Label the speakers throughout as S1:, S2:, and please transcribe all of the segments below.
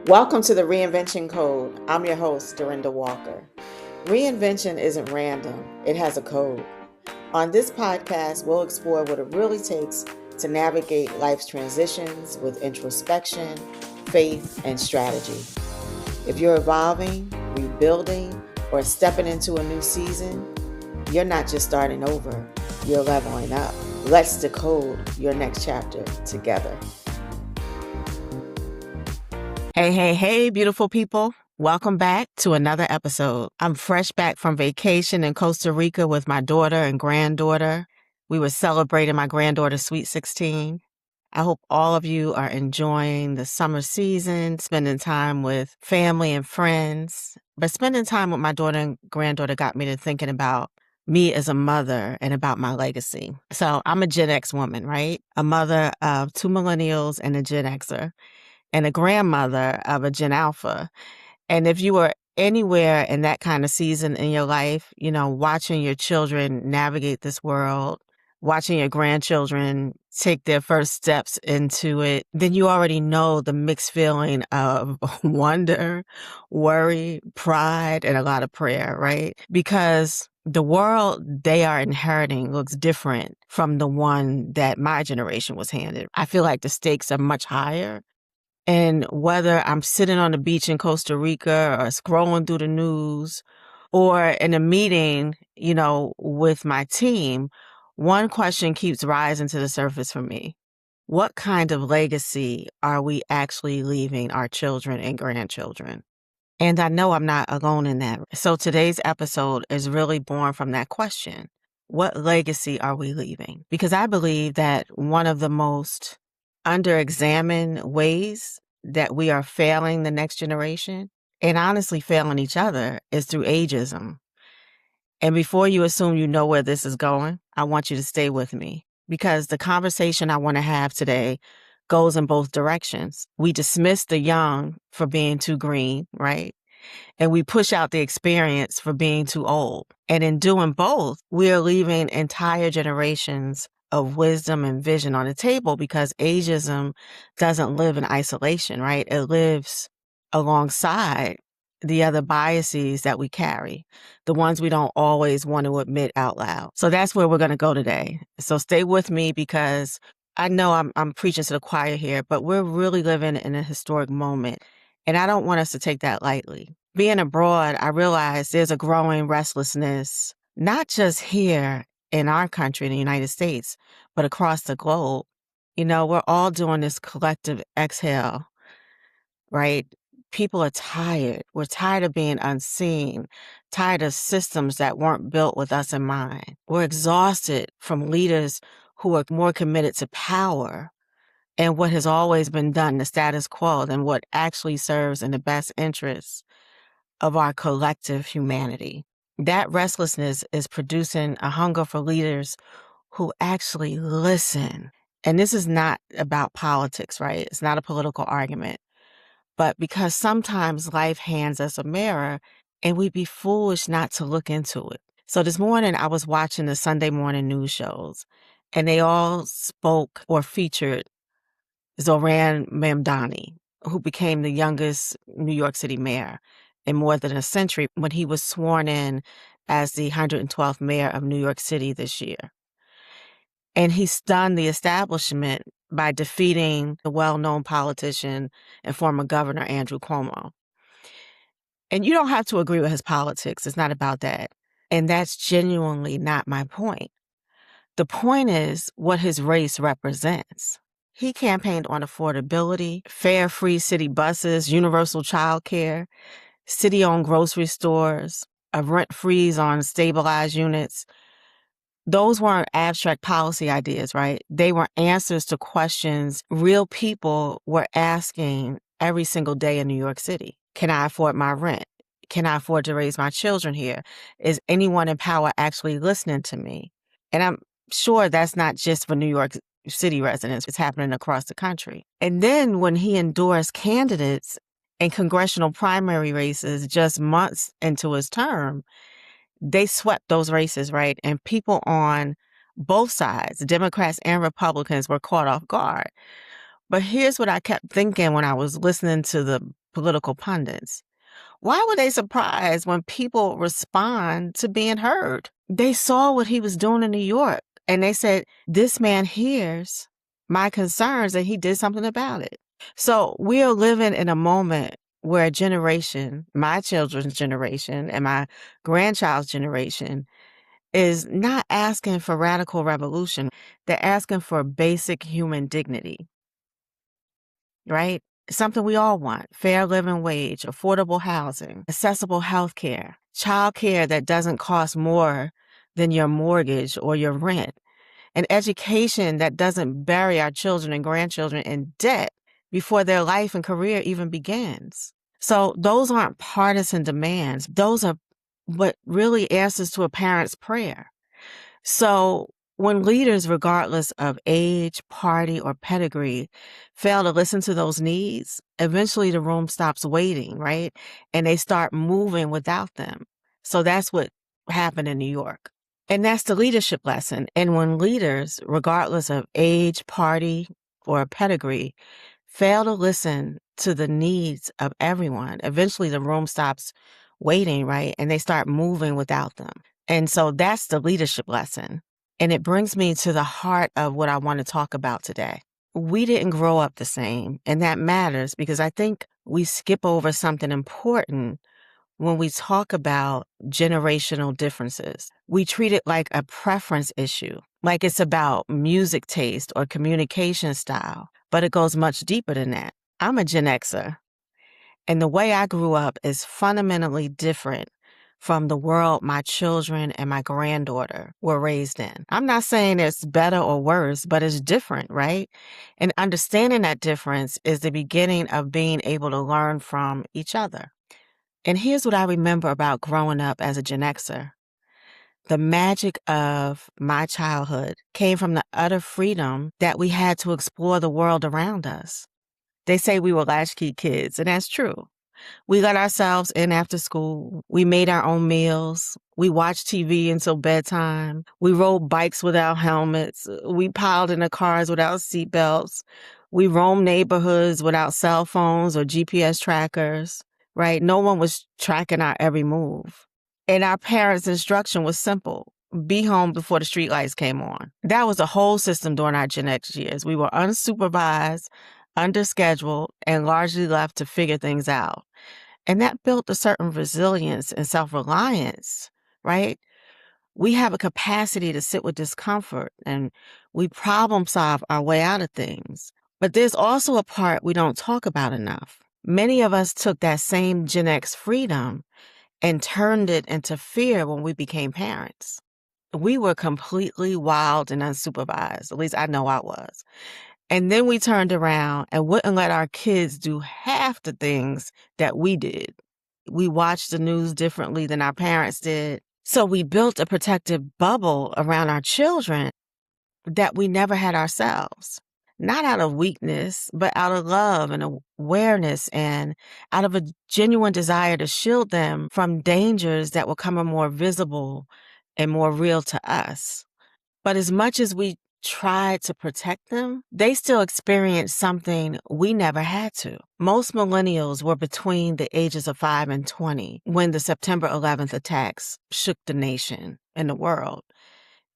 S1: Welcome to the Reinvention Code. I'm your host, Dorinda Walker. Reinvention isn't random, it has a code. On this podcast, we'll explore what it really takes to navigate life's transitions with introspection, faith, and strategy. If you're evolving, rebuilding, or stepping into a new season, you're not just starting over, you're leveling up. Let's decode your next chapter together. Hey, beautiful people. Welcome back to another episode. I'm fresh back from vacation in Costa Rica with my daughter and granddaughter. We were celebrating my granddaughter's Sweet 16. I hope all of you are enjoying the summer season, spending time with family and friends. But spending time with my daughter and granddaughter got me to thinking about me as a mother and about my legacy. So I'm a Gen X woman, right? A mother of 2 millennials and a Gen Xer, and a grandmother of a Gen Alpha. And if you were anywhere in that kind of season in your life, watching your children navigate this world, watching your grandchildren take their first steps into it, then you already know the mixed feeling of wonder, worry, pride, and a lot of prayer, right? Because the world they are inheriting looks different from the one that my generation was handed. I feel like the stakes are much higher. And whether I'm sitting on the beach in Costa Rica or scrolling through the news or in a meeting, with my team, one question keeps rising to the surface for me. What kind of legacy are we actually leaving our children and grandchildren? And I know I'm not alone in that. So today's episode is really born from that question. What legacy are we leaving? Because I believe that one of the most under-examined ways that we are failing the next generation, and honestly failing each other, is through ageism. And before you assume you know where this is going, I want you to stay with me, because the conversation I want to have today goes in both directions. We dismiss the young for being too green, right? And we push out the experience for being too old. And in doing both, we are leaving entire generations of wisdom and vision on the table, because ageism doesn't live in isolation, right? It lives alongside the other biases that we carry, the ones we don't always want to admit out loud. So that's where we're going to go today. So stay with me, because I know I'm preaching to the choir here, but we're really living in a historic moment. And I don't want us to take that lightly. Being abroad, I realize there's a growing restlessness, not just here in our country, in the United States, but across the globe. We're all doing this collective exhale, right? People are tired. We're tired of being unseen, tired of systems that weren't built with us in mind. We're exhausted from leaders who are more committed to power and what has always been done, the status quo, than what actually serves in the best interests of our collective humanity. That restlessness is producing a hunger for leaders who actually listen. And this is not about politics, right? It's not a political argument. But because sometimes life hands us a mirror and we'd be foolish not to look into it. So this morning I was watching the Sunday morning news shows, and they all spoke or featured Zoran Mamdani, who became the youngest New York City mayor in more than a century when he was sworn in as the 112th mayor of New York City this year. And he stunned the establishment by defeating the well-known politician and former governor Andrew Cuomo. And you don't have to agree with his politics. It's not about that. And that's genuinely not my point. The point is what his race represents. He campaigned on affordability, fare-free city buses, universal childcare, city-owned grocery stores, a rent freeze on stabilized units. Those weren't abstract policy ideas, right? They were answers to questions real people were asking every single day in New York City. Can I afford my rent? Can I afford to raise my children here? Is anyone in power actually listening to me? And I'm sure that's not just for New York City residents. It's happening across the country. And then when he endorsed candidates in congressional primary races just months into his term, they swept those races, right? And people on both sides, Democrats and Republicans, were caught off guard. But here's what I kept thinking when I was listening to the political pundits. Why were they surprised when people respond to being heard? They saw what he was doing in New York and they said, this man hears my concerns and he did something about it. So we are living in a moment where a generation, my children's generation and my grandchild's generation, is not asking for radical revolution. They're asking for basic human dignity, right? Something we all want: fair living wage, affordable housing, accessible health care, child care that doesn't cost more than your mortgage or your rent, an education that doesn't bury our children and grandchildren in debt before their life and career even begins. So those aren't partisan demands. Those are what really answers to a parent's prayer. So when leaders, regardless of age, party, or pedigree, fail to listen to those needs, eventually the room stops waiting, right? And they start moving without them. So that's what happened in New York. And that's the leadership lesson. And when leaders, regardless of age, party, or pedigree, fail to listen to the needs of everyone, eventually the room stops waiting, right? And they start moving without them. And so that's the leadership lesson. And it brings me to the heart of what I want to talk about today. We didn't grow up the same, and that matters because I think we skip over something important when we talk about generational differences. We treat it like a preference issue, like it's about music taste or communication style, but it goes much deeper than that. I'm a Gen Xer, and the way I grew up is fundamentally different from the world my children and my granddaughter were raised in. I'm not saying it's better or worse, but it's different, right? And understanding that difference is the beginning of being able to learn from each other. And here's what I remember about growing up as a Gen Xer. The magic of my childhood came from the utter freedom that we had to explore the world around us. They say we were latchkey kids, and that's true. We let ourselves in after school. We made our own meals. We watched TV until bedtime. We rode bikes without helmets. We piled in the cars without seatbelts. We roamed neighborhoods without cell phones or GPS trackers, right? No one was tracking our every move. And our parents' instruction was simple: be home before the streetlights came on. That was the whole system during our Gen X years. We were unsupervised, underscheduled, and largely left to figure things out. And that built a certain resilience and self-reliance, right? We have a capacity to sit with discomfort and we problem solve our way out of things. But there's also a part we don't talk about enough. Many of us took that same Gen X freedom and turned it into fear when we became parents. We were completely wild and unsupervised. At least I know I was. And then we turned around and wouldn't let our kids do half the things that we did. We watched the news differently than our parents did. So we built a protective bubble around our children that we never had ourselves. Not out of weakness, but out of love and awareness and out of a genuine desire to shield them from dangers that will come more visible and more real to us. But as much as we tried to protect them, they still experienced something we never had to. Most millennials were between the ages of 5 and 20 when the September 11th attacks shook the nation and the world.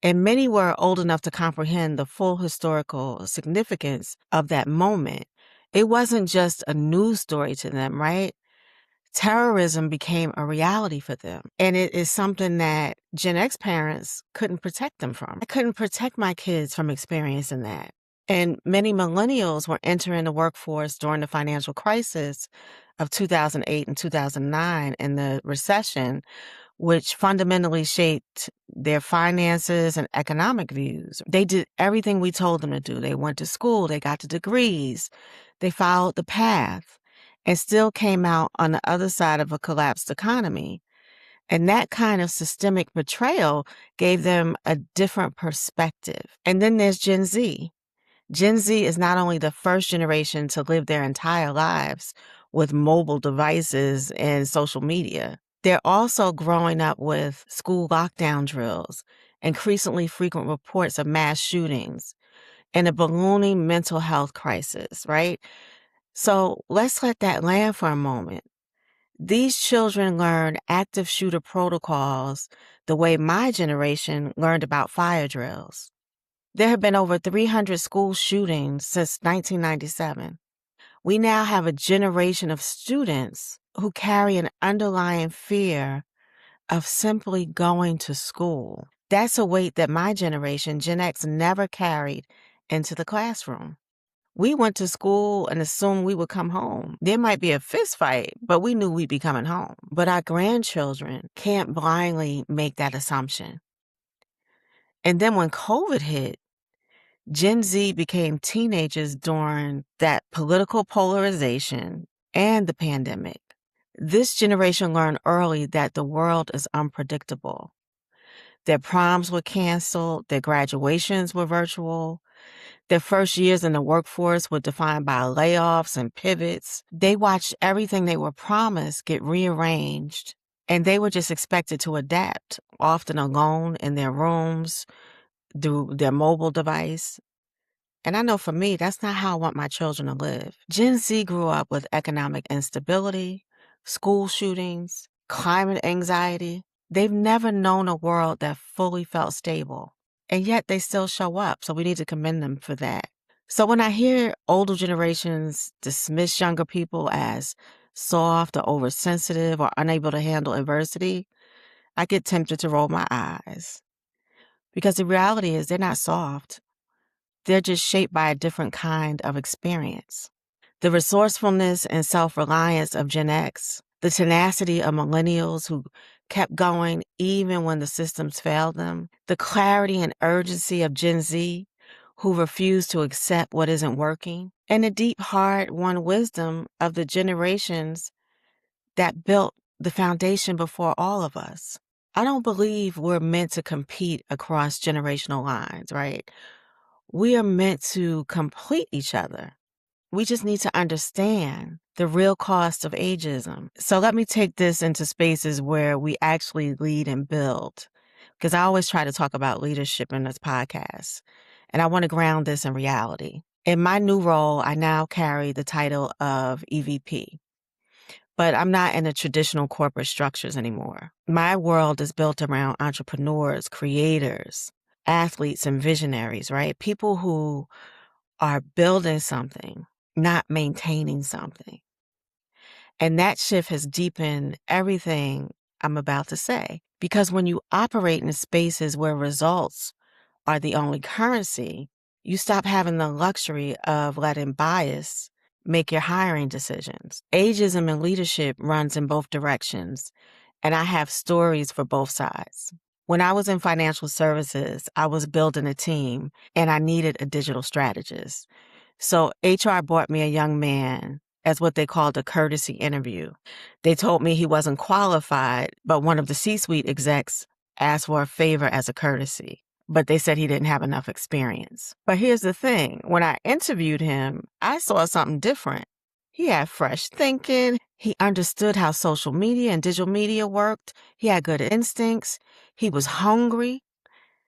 S1: And many were old enough to comprehend the full historical significance of that moment. It wasn't just a news story to them, right? Terrorism became a reality for them. And it is something that Gen X parents couldn't protect them from. I couldn't protect my kids from experiencing that. And many millennials were entering the workforce during the financial crisis of 2008 and 2009 and the recession, which fundamentally shaped their finances and economic views. They did everything we told them to do. They went to school, they got the degrees, they followed the path, and still came out on the other side of a collapsed economy. And that kind of systemic betrayal gave them a different perspective. And then there's Gen Z. Gen Z is not only the first generation to live their entire lives with mobile devices and social media, they're also growing up with school lockdown drills, increasingly frequent reports of mass shootings, and a ballooning mental health crisis, right? So let's let that land for a moment. These children learn active shooter protocols the way my generation learned about fire drills. There have been over 300 school shootings since 1997. We now have a generation of students who carry an underlying fear of simply going to school. That's a weight that my generation, Gen X, never carried into the classroom. We went to school and assumed we would come home. There might be a fist fight, but we knew we'd be coming home. But our grandchildren can't blindly make that assumption. And then when COVID hit, Gen Z became teenagers during that political polarization and the pandemic. This generation learned early that the world is unpredictable. Their proms were canceled, their graduations were virtual, their first years in the workforce were defined by layoffs and pivots. They watched everything they were promised get rearranged, and they were just expected to adapt, often alone in their rooms, through their mobile device. And I know for me, that's not how I want my children to live. Gen Z grew up with economic instability, school shootings, climate anxiety. They've never known a world that fully felt stable. And yet they still show up. So we need to commend them for that. So when I hear older generations dismiss younger people as soft or oversensitive or unable to handle adversity, I get tempted to roll my eyes. Because the reality is they're not soft. They're just shaped by a different kind of experience. The resourcefulness and self-reliance of Gen X, the tenacity of millennials who kept going even when the systems failed them, the clarity and urgency of Gen Z who refused to accept what isn't working, and the deep, hard-won wisdom of the generations that built the foundation before all of us. I don't believe we're meant to compete across generational lines, right? We are meant to complete each other. We just need to understand the real cost of ageism. So let me take this into spaces where we actually lead and build, because I always try to talk about leadership in this podcast, and I want to ground this in reality. In my new role, I now carry the title of EVP, but I'm not in the traditional corporate structures anymore. My world is built around entrepreneurs, creators, athletes, and visionaries, right? People who are building something, not maintaining something. And that shift has deepened everything I'm about to say. Because when you operate in spaces where results are the only currency, you stop having the luxury of letting bias make your hiring decisions. Ageism in leadership runs in both directions, and I have stories for both sides. When I was in financial services, I was building a team, and I needed a digital strategist. So HR brought me a young man as what they called a courtesy interview. They told me he wasn't qualified, but one of the C-suite execs asked for a favor as a courtesy. But they said he didn't have enough experience. But here's the thing. When I interviewed him, I saw something different. He had fresh thinking. He understood how social media and digital media worked. He had good instincts. He was hungry,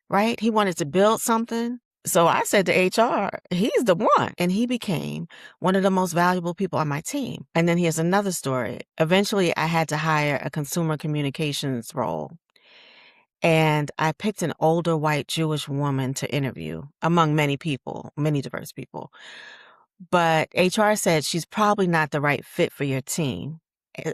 S1: right? He wanted to build something. So I said to HR, he's the one. And he became one of the most valuable people on my team. And then here's another story. Eventually, I had to hire a consumer communications role. And I picked an older white Jewish woman to interview among many people, many diverse people. But HR said she's probably not the right fit for your team.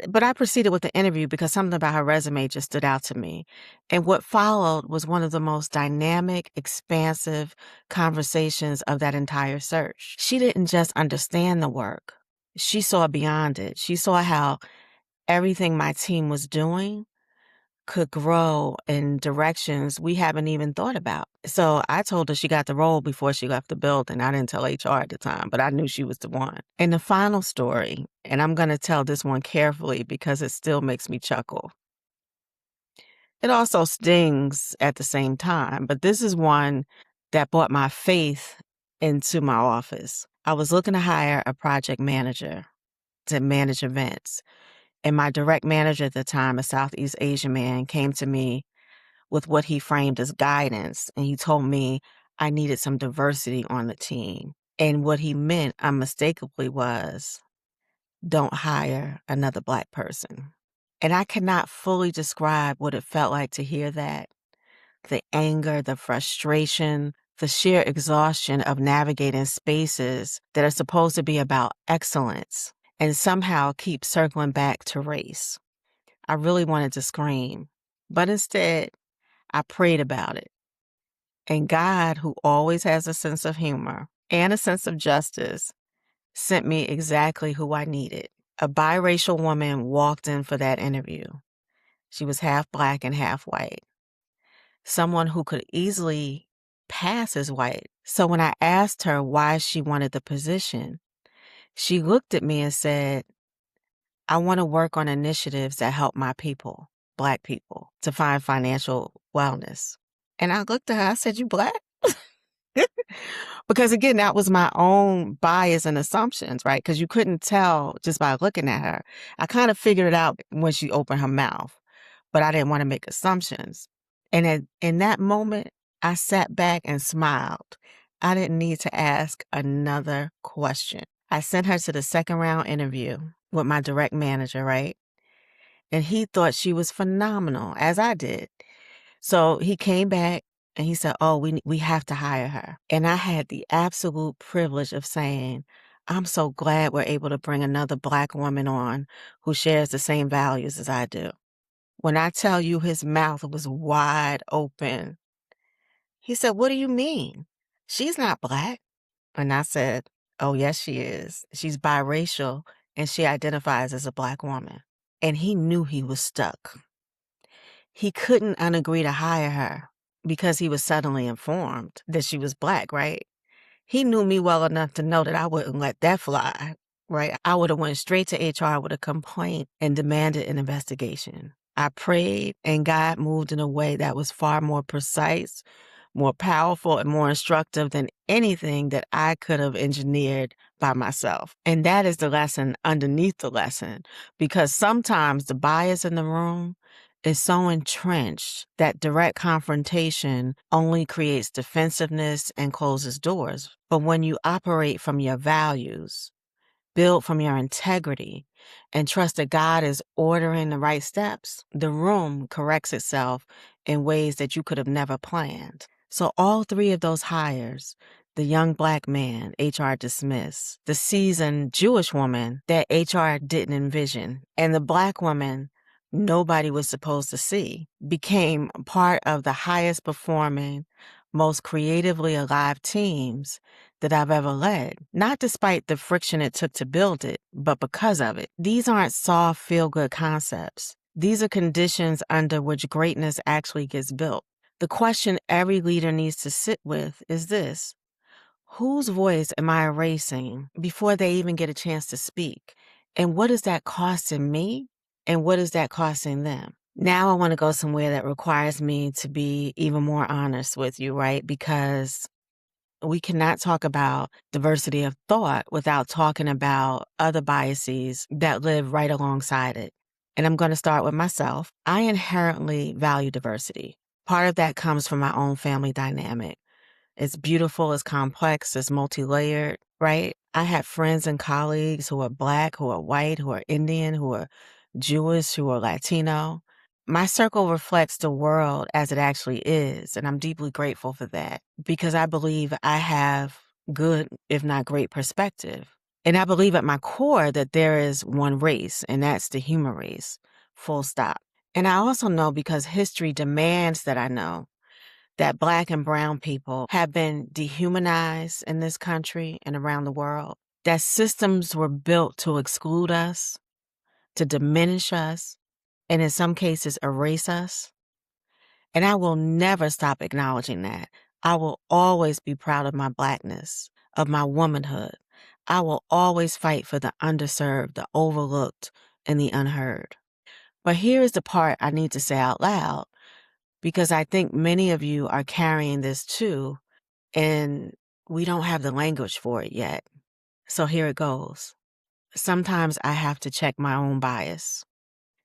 S1: But I proceeded with the interview because something about her resume just stood out to me. And what followed was one of the most dynamic, expansive conversations of that entire search. She didn't just understand the work. She saw beyond it. She saw how everything my team was doing could grow in directions we haven't even thought about. So I told her she got the role before she left the building. I didn't tell HR at the time, but I knew she was the one. And the final story, and I'm going to tell this one carefully because it still makes me chuckle. It also stings at the same time, but this is one that brought my faith into my office. I was looking to hire a project manager to manage events. And my direct manager at the time, a Southeast Asian man, came to me with what he framed as guidance. And he told me I needed some diversity on the team. And what he meant unmistakably was, don't hire another Black person. And I cannot fully describe what it felt like to hear that. The anger, the frustration, the sheer exhaustion of navigating spaces that are supposed to be about excellence and somehow keep circling back to race. I really wanted to scream, but instead, I prayed about it. And God, who always has a sense of humor and a sense of justice, sent me exactly who I needed. A biracial woman walked in for that interview. She was half Black and half white. Someone who could easily pass as white. So when I asked her why she wanted the position, she looked at me and said, I want to work on initiatives that help my people, Black people, to find financial wellness. And I looked at her, I said, you Black? Because again, that was my own bias and assumptions, right? Because you couldn't tell just by looking at her. I kind of figured it out when she opened her mouth, but I didn't want to make assumptions. And in that moment, I sat back and smiled. I didn't need to ask another question. I sent her to the second round interview with my direct manager, right? And he thought she was phenomenal, as I did. So he came back and he said, oh, we have to hire her. And I had the absolute privilege of saying, I'm so glad we're able to bring another Black woman on who shares the same values as I do. When I tell you his mouth was wide open, he said, what do you mean? She's not Black. And I said, oh, yes, she is. She's biracial and she identifies as a Black woman. And he knew he was stuck. He couldn't unagree to hire her because he was suddenly informed that she was Black, right? He knew me well enough to know that I wouldn't let that fly, right? I would have went straight to HR with a complaint and demanded an investigation. I prayed and God moved in a way that was far more precise, more powerful, and more instructive than anything that I could have engineered by myself. And that is the lesson underneath the lesson, because sometimes the bias in the room is so entrenched that direct confrontation only creates defensiveness and closes doors. But when you operate from your values, build from your integrity, and trust that God is ordering the right steps, the room corrects itself in ways that you could have never planned. So all three of those hires, the young Black man HR dismissed, the seasoned Jewish woman that HR didn't envision, and the Black woman nobody was supposed to see, became part of the highest performing, most creatively alive teams that I've ever led. Not despite the friction it took to build it, but because of it. These aren't soft, feel-good concepts. These are conditions under which greatness actually gets built. The question every leader needs to sit with is this: whose voice am I erasing before they even get a chance to speak? And what is that costing me? And what is that costing them? Now I want to go somewhere that requires me to be even more honest with you, right? Because we cannot talk about diversity of thought without talking about other biases that live right alongside it. And I'm going to start with myself. I inherently value diversity. Part of that comes from my own family dynamic. It's beautiful, it's complex, it's multi-layered, right? I have friends and colleagues who are Black, who are white, who are Indian, who are Jewish, who are Latino. My circle reflects the world as it actually is, and I'm deeply grateful for that because I believe I have good, if not great, perspective. And I believe at my core that there is one race, and that's the human race, full stop. And I also know, because history demands that I know, that Black and brown people have been dehumanized in this country and around the world, that systems were built to exclude us, to diminish us, and in some cases erase us. And I will never stop acknowledging that. I will always be proud of my Blackness, of my womanhood. I will always fight for the underserved, the overlooked, and the unheard. But here is the part I need to say out loud, because I think many of you are carrying this too, and we don't have the language for it yet. So here it goes. Sometimes I have to check my own bias.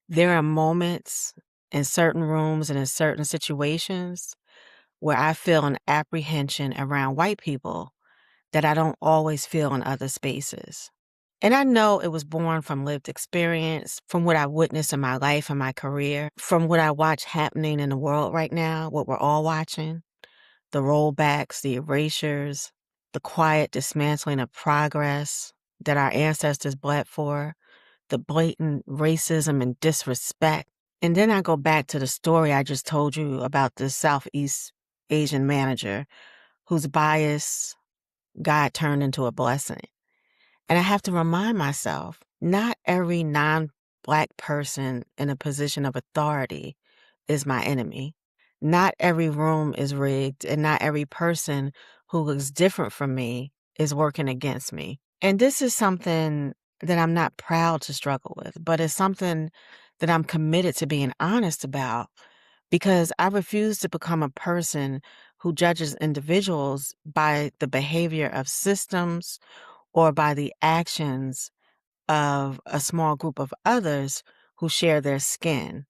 S1: There are moments in certain rooms and in certain situations where I feel an apprehension around white people that I don't always feel in other spaces. And I know it was born from lived experience, from what I witnessed in my life and my career, from what I watch happening in the world right now, what we're all watching, the rollbacks, the erasures, the quiet dismantling of progress that our ancestors bled for, the blatant racism and disrespect. And then I go back to the story I just told you about the Southeast Asian manager whose bias God turned into a blessing. And I have to remind myself, not every non-Black person in a position of authority is my enemy. Not every room is rigged, and not every person who looks different from me is working against me. And this is something that I'm not proud to struggle with, but it's something that I'm committed to being honest about because I refuse to become a person who judges individuals by the behavior of systems or by the actions of a small group of others who share their skin.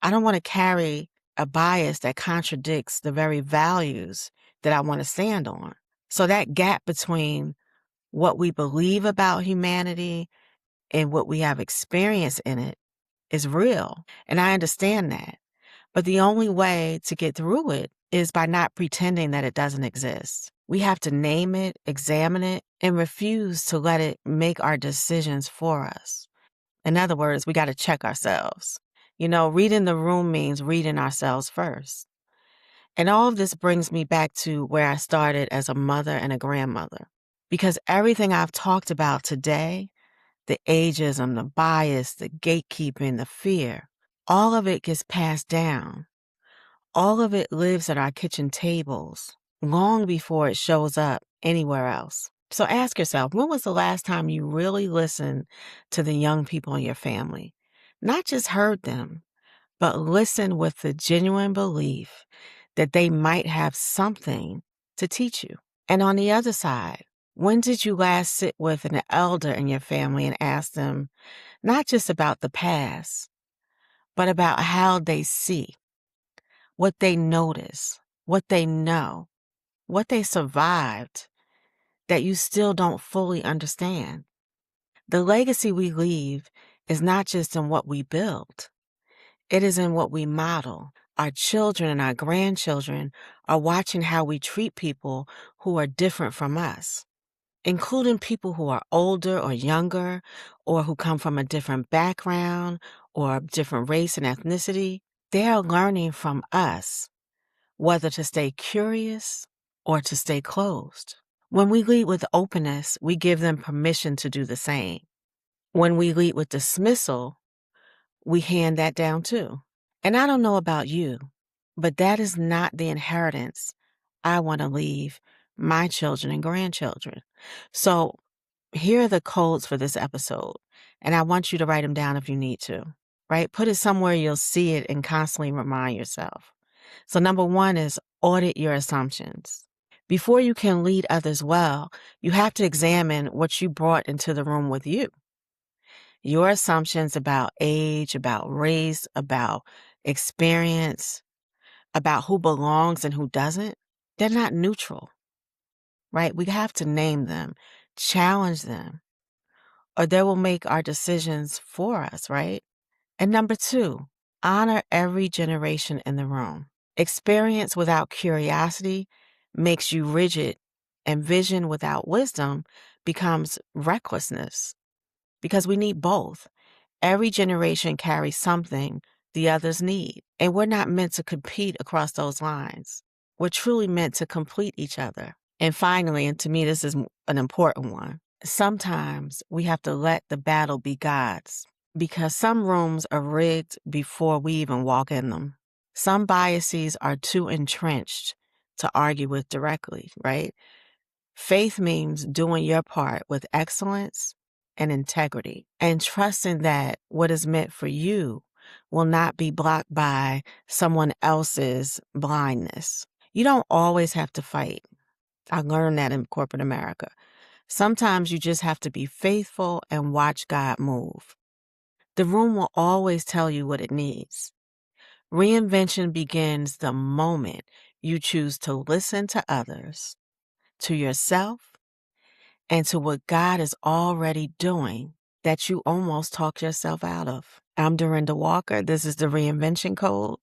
S1: I don't want to carry a bias that contradicts the very values that I want to stand on. So that gap between what we believe about humanity and what we have experienced in it is real. And I understand that. But the only way to get through it is by not pretending that it doesn't exist. We have to name it, examine it, and refuse to let it make our decisions for us. In other words, we got to check ourselves. Reading the room means reading ourselves first. And all of this brings me back to where I started as a mother and a grandmother. Because everything I've talked about today, the ageism, the bias, the gatekeeping, the fear, all of it gets passed down. All of it lives at our kitchen tables long before it shows up anywhere else. So ask yourself, when was the last time you really listened to the young people in your family? Not just heard them, but listened with the genuine belief that they might have something to teach you. And on the other side, when did you last sit with an elder in your family and ask them not just about the past, but about how they see, what they notice, what they know, what they survived that you still don't fully understand? The legacy we leave is not just in what we build, it is in what we model. Our children and our grandchildren are watching how we treat people who are different from us, including people who are older or younger, or who come from a different background or a different race and ethnicity. They are learning from us whether to stay curious or to stay closed. When we lead with openness, we give them permission to do the same. When we lead with dismissal, we hand that down too. And I don't know about you, but that is not the inheritance I want to leave my children and grandchildren. So here are the codes for this episode, and I want you to write them down if you need to, right? Put it somewhere you'll see it and constantly remind yourself. So number one is audit your assumptions. Before you can lead others well, you have to examine what you brought into the room with you. Your assumptions about age, about race, about experience, about who belongs and who doesn't, they're not neutral, right? We have to name them, challenge them, or they will make our decisions for us, right? And number two, honor every generation in the room. Experience without curiosity makes you rigid, and vision without wisdom becomes recklessness, because we need both. Every generation carries something the others need, and we're not meant to compete across those lines. We're truly meant to complete each other. And finally, and to me this is an important one, sometimes we have to let the battle be God's, because some rooms are rigged before we even walk in them. Some biases are too entrenched to argue with directly, right? Faith means doing your part with excellence and integrity, and trusting that what is meant for you will not be blocked by someone else's blindness. You don't always have to fight. I learned that in corporate America. Sometimes you just have to be faithful and watch God move. The room will always tell you what it needs. Reinvention begins the moment you choose to listen to others, to yourself, and to what God is already doing that you almost talked yourself out of. I'm Dorinda Walker. This is the Reinvention Code.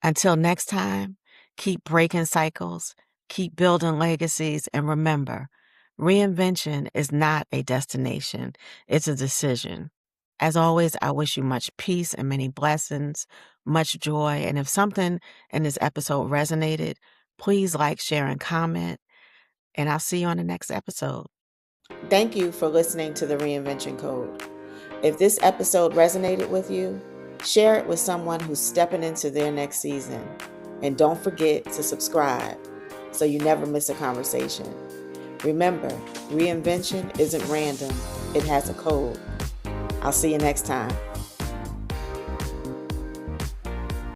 S1: Until next time, keep breaking cycles, keep building legacies, and remember, reinvention is not a destination, it's a decision. As always, I wish you much peace and many blessings, much joy. And if something in this episode resonated, please like, share, and comment. And I'll see you on the next episode. Thank you for listening to the Reinvention Code. If this episode resonated with you, share it with someone who's stepping into their next season. And don't forget to subscribe so you never miss a conversation. Remember, reinvention isn't random, it has a code. I'll see you next time.